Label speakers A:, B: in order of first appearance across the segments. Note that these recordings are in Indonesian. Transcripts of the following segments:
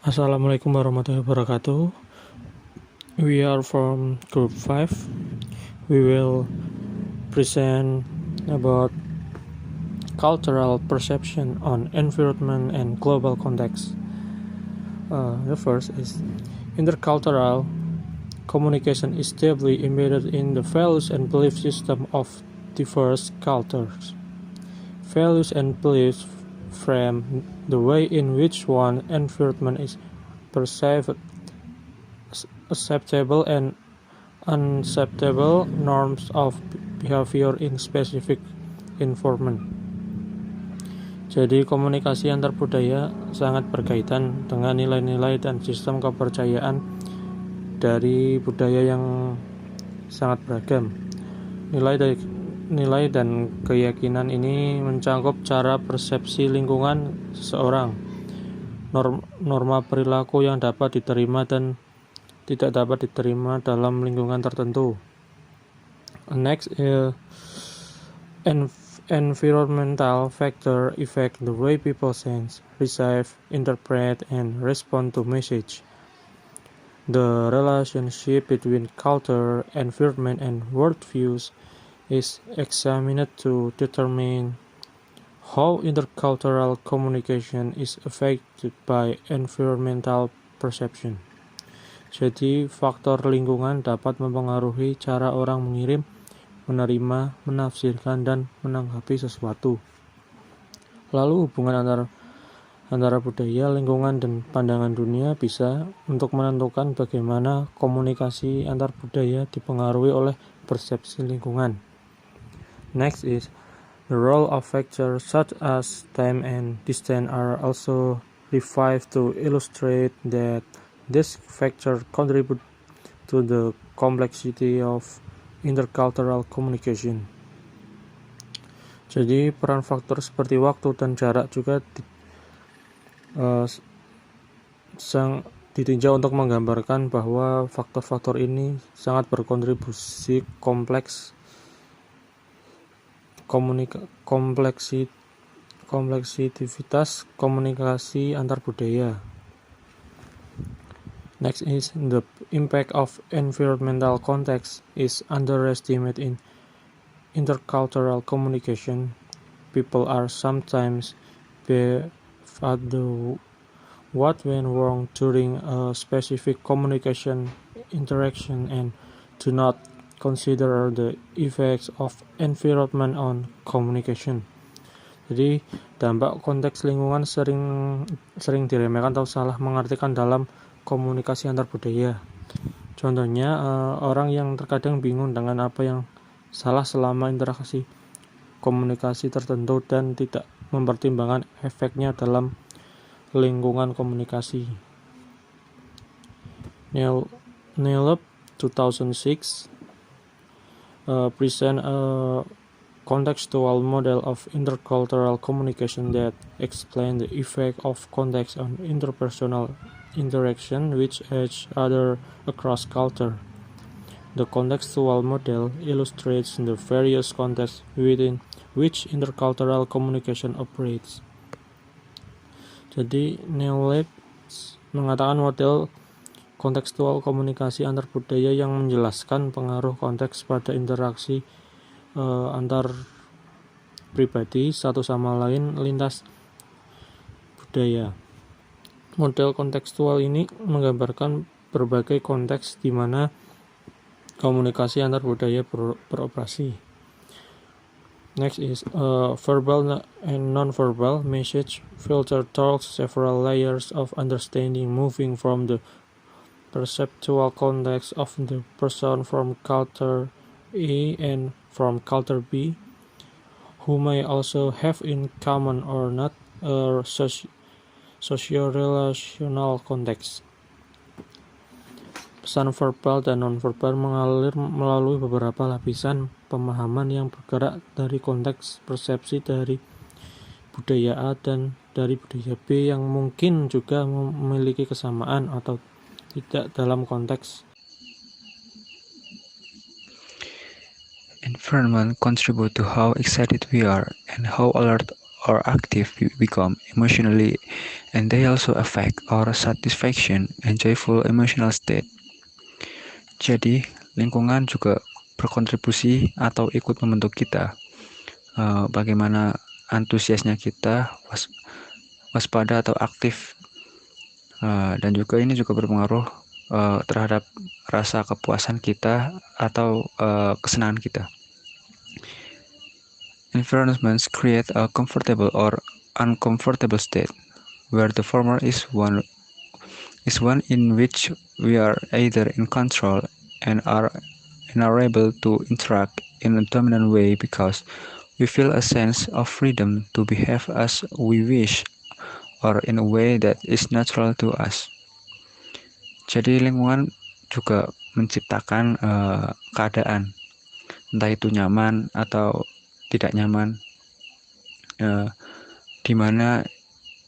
A: Assalamualaikum warahmatullahi wabarakatuh. We are from Group 5. We will present about cultural perception on environment and global context. The first is intercultural communication is deeply embedded in the values and belief system of diverse cultures. Values and beliefs frame the way in which one environment is perceived, acceptable and unacceptable norms of behavior in specific environment. Jadi komunikasi antar budaya sangat berkaitan dengan nilai-nilai dan sistem kepercayaan dari budaya yang sangat beragam. Nilai dan keyakinan ini mencakup cara persepsi lingkungan seseorang, norma perilaku yang dapat diterima dan tidak dapat diterima dalam lingkungan tertentu. Next, environmental factor affect the way people sense, receive, interpret, and respond to message. The relationship between culture, environment, and worldviews is examined to determine how intercultural communication is affected by environmental perception. Jadi, faktor lingkungan dapat mempengaruhi cara orang mengirim, menerima, menafsirkan, dan menanggapi sesuatu. Lalu, hubungan antara budaya, lingkungan, dan pandangan dunia bisa untuk menentukan bagaimana komunikasi antar budaya dipengaruhi oleh persepsi lingkungan. Next is the role of factors such as time and distance are also revived to illustrate that these factors contribute to the complexity of intercultural communication. Jadi peran faktor seperti waktu dan jarak juga ditinjau untuk menggambarkan bahwa faktor-faktor ini sangat berkontribusi kompleksitas komunikasi antar budaya. Next is the impact of environmental context is underestimated in intercultural communication. People are sometimes baffled at what went wrong during a specific communication interaction and do not consider the effects of environment on communication. Jadi dampak konteks lingkungan sering diremehkan atau salah mengartikan dalam komunikasi antar budaya. Contohnya, orang yang terkadang bingung dengan apa yang salah selama interaksi komunikasi tertentu dan tidak mempertimbangkan efeknya dalam lingkungan komunikasi. Neilep 2006 present a contextual model of intercultural communication that explains the effect of context on interpersonal interaction with each other across culture. The contextual model illustrates the various contexts within which intercultural communication operates. Jadi, Neilep mengatakan model kontekstual komunikasi antar budaya yang menjelaskan pengaruh konteks pada interaksi antar pribadi satu sama lain lintas budaya. Model kontekstual ini menggambarkan berbagai konteks di mana komunikasi antar budaya beroperasi. Next is verbal and non-verbal message filter through several layers of understanding, moving from the perceptual context of the person from culture A and from culture B, who may also have in common or not a socio-relational context. Pesan verbal dan non-verbal mengalir melalui beberapa lapisan pemahaman yang bergerak dari konteks persepsi dari budaya A dan dari budaya B yang mungkin juga memiliki kesamaan atau tidak dalam konteks.
B: Environment contribute to how excited we are and how alert or active we become emotionally, and they also affect our satisfaction and joyful emotional state. Jadi, lingkungan juga berkontribusi atau ikut membentuk kita. Bagaimana antusiasnya kita, waspada atau aktif, dan juga ini juga berpengaruh terhadap rasa kepuasan kita atau kesenangan kita. Environments create a comfortable or uncomfortable state, where the former is one in which we are either in control and are able to interact in a dominant way because we feel a sense of freedom to behave as we wish or in a way that is natural to us. Jadi lingkungan juga menciptakan keadaan, entah itu nyaman atau tidak nyaman, di mana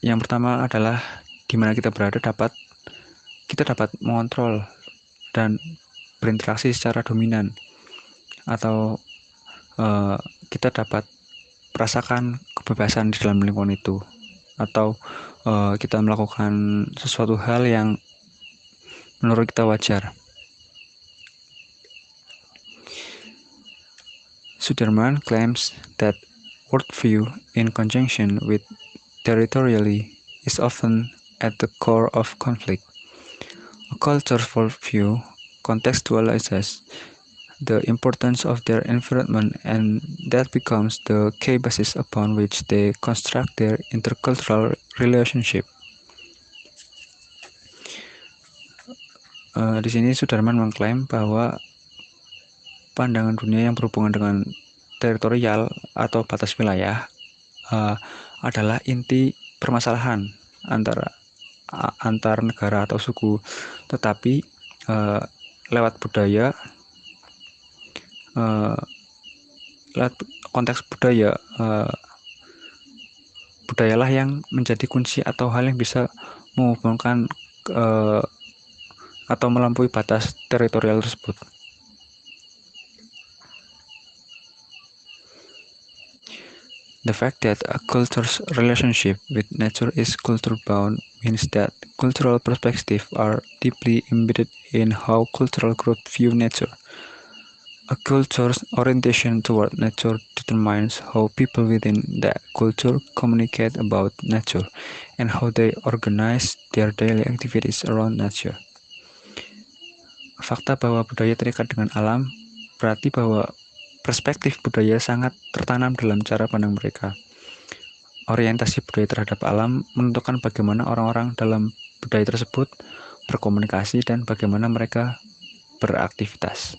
B: yang pertama adalah di mana kita berada kita dapat mengontrol dan berinteraksi secara dominan, atau kita dapat merasakan kebebasan di dalam lingkungan itu, atau kita melakukan sesuatu hal yang menurut kita wajar. Sudirman claims that worldview in conjunction with territorially is often at the core of conflict. A culture's worldview contextualizes the importance of their environment, and that becomes the key basis upon which they construct their intercultural relationship. Di sini Sudirman mengklaim bahwa pandangan dunia yang berhubungan dengan teritorial atau batas wilayah adalah inti permasalahan antar negara atau suku, tetapi lewat budaya, lewat konteks budaya, budayalah yang menjadi kunci atau hal yang bisa menghubungkan atau melampaui batas teritorial tersebut. The fact that a culture's relationship with nature is culture-bound means that cultural perspectives are deeply embedded in how cultural groups view nature. A culture's orientation toward nature determines how people within that culture communicate about nature and how they organize their daily activities around nature. Fakta bahwa budaya terikat dengan alam berarti bahwa perspektif budaya sangat tertanam dalam cara pandang mereka. Orientasi budaya terhadap alam menentukan bagaimana orang-orang dalam budaya tersebut berkomunikasi dan bagaimana mereka beraktivitas.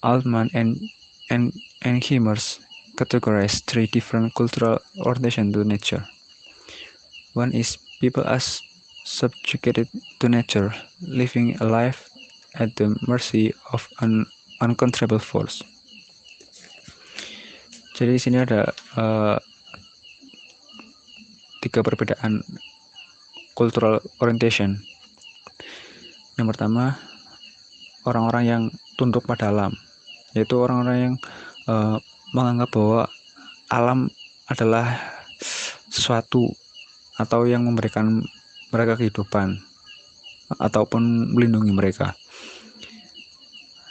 B: Altman and Himers categorize three different cultural orientations to nature. One is people as subjugated to nature, living a life at the mercy of an uncontrollable force. Jadi di sini ada tiga perbedaan cultural orientation. Yang pertama, orang-orang yang tunduk pada alam, yaitu orang-orang yang menganggap bahwa alam adalah sesuatu atau yang memberikan mereka kehidupan ataupun melindungi mereka.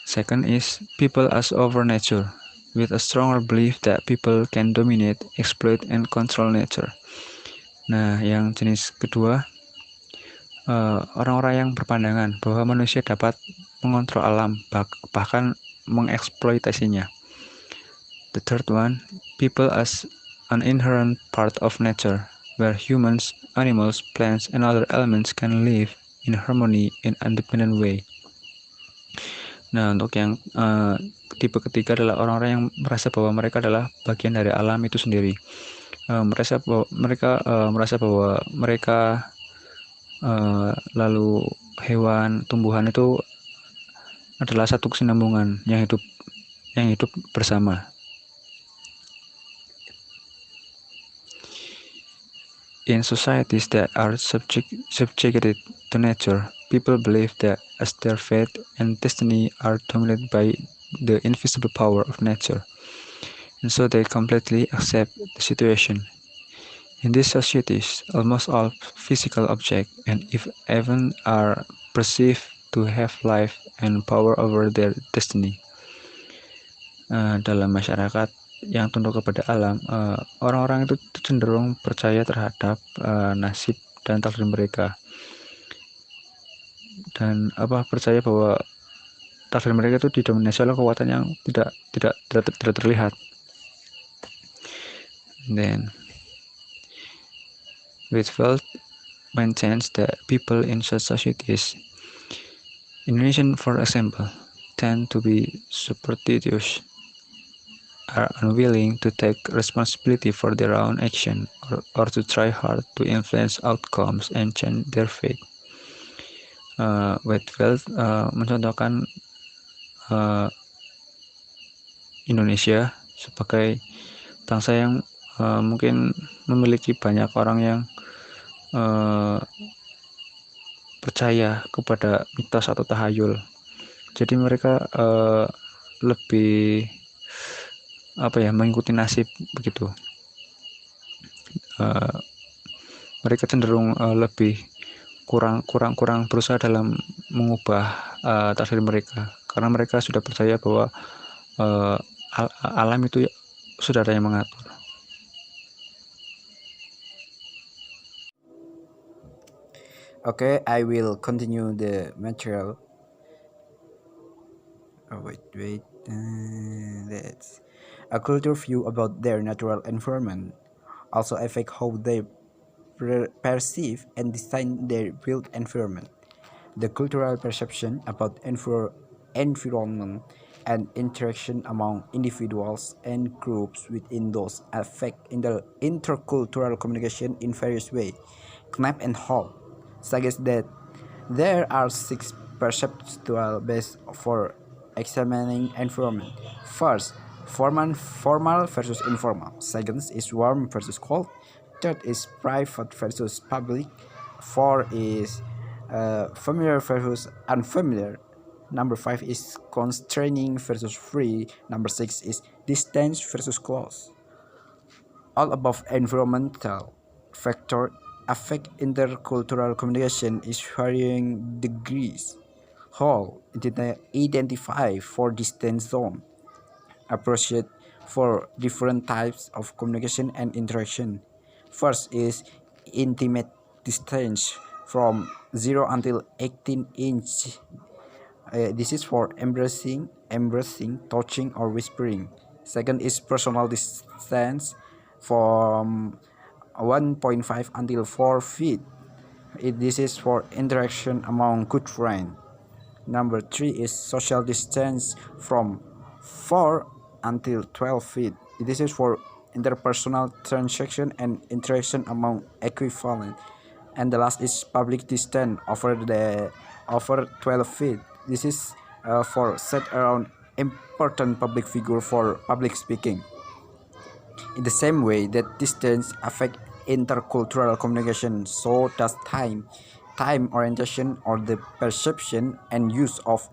B: Second is people as over nature, with a stronger belief that people can dominate, exploit, and control nature. Nah, yang jenis kedua, orang-orang yang berpandangan bahwa manusia dapat mengontrol alam, bahkan mengeksploitasinya. The third one, people as an inherent part of nature, where humans, animals, plants, and other elements can live in harmony in independent way. Nah, untuk yang tipe ketiga adalah orang-orang yang merasa bahwa mereka adalah bagian dari alam itu sendiri. Merasa bahwa mereka lalu hewan, tumbuhan itu adalah satu kesinambungan yang hidup bersama. In societies that are subjugated to nature, people believe that as their fate and destiny are dominated by the invisible power of nature. and so they completely accept the situation. In these societies, almost all physical objects and events are perceived to have life and power over their destiny. Dalam masyarakat yang tunduk kepada alam, orang-orang itu cenderung percaya terhadap nasib dan takdir mereka, dan percaya bahwa takdir mereka itu didominasi oleh kekuatan yang tidak terlihat. Then, Whitfield maintains that people in such societies, Indonesian for example, tend to be superstitious, are unwilling to take responsibility for their own action or to try hard to influence outcomes and change their fate. Whitfield mencontohkan Indonesia sebagai bangsa yang mungkin memiliki banyak orang yang percaya kepada mitos atau tahayul. Jadi mereka lebih mengikuti nasib begitu. Mereka cenderung lebih kurang berusaha dalam mengubah takdir mereka, karena mereka sudah percaya bahwa alam itu sudah ada yang mengatur.
C: Okay, I will continue the material. That's a culture view about their natural environment also affect how they perceive and design their built environment. The cultural perception about environment and interaction among individuals and groups within those affect intercultural communication in various ways. Knapp and Hall suggest that there are 6 perceptual bases for examining environment. First, formal versus informal. Second is warm versus cold. Third is private versus public. Four is familiar versus unfamiliar. Number 5 is constraining versus free. Number 6 is distance versus close. All above environmental factors affect intercultural communication in varying degrees. Hall identify 4 distance zones appropriate for different types of communication and interaction. First is intimate distance from 0 until 18 inch. This is for embracing, touching, or whispering. Second is personal distance from 1.5 until 4 feet. This is for interaction among good friends. Number 3 is social distance from 4 until 12 feet. This is for interpersonal transaction and interaction among equivalent. And the last is public distance over 12 feet. This is for set around important public figure for public speaking. In the same way that distance affect intercultural communication, so does time. Time orientation or the perception and use of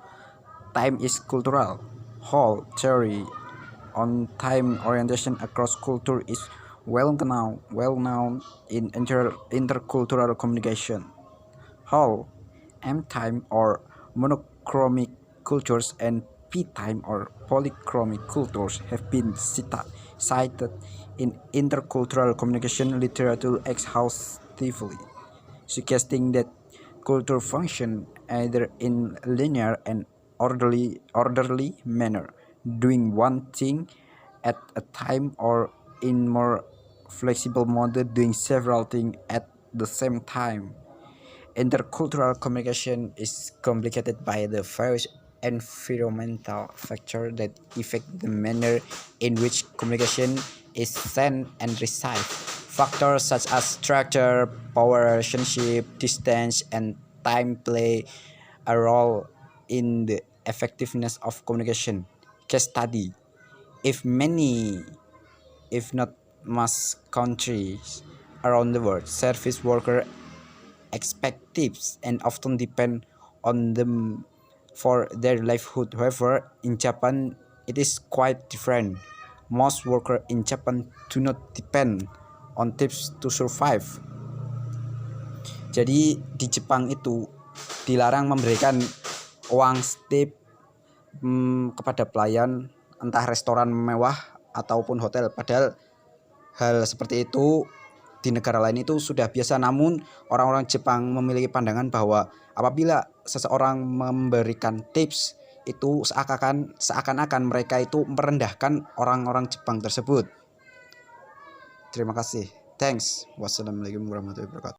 C: time is cultural. Hall theory on time orientation across culture is well known in intercultural communication. Hall, M time or monochromic cultures and P time or polychromic cultures have been cited in intercultural communication literature exhaustively, suggesting that culture function either in linear and orderly manner, doing one thing at a time, or in more flexible mode, doing several things at the same time. Intercultural communication is complicated by the various environmental factors that affect the manner in which communication is sent and received. Factors such as structure, power relationship, distance, and time play a role in the effectiveness of communication. Case study: if not most countries around the world, service workers expect tips and often depend on them for their livelihood. However, in Japan, it is quite different. Most workers in Japan do not depend on tips to survive. Jadi di Jepang itu dilarang memberikan uang tip kepada pelayan, entah restoran mewah ataupun hotel. Padahal hal seperti itu di negara lain itu sudah biasa, namun orang-orang Jepang memiliki pandangan bahwa apabila seseorang memberikan tips itu seakan-akan mereka itu merendahkan orang-orang Jepang tersebut. Terima kasih. Thanks. Wassalamualaikum warahmatullahi wabarakatuh.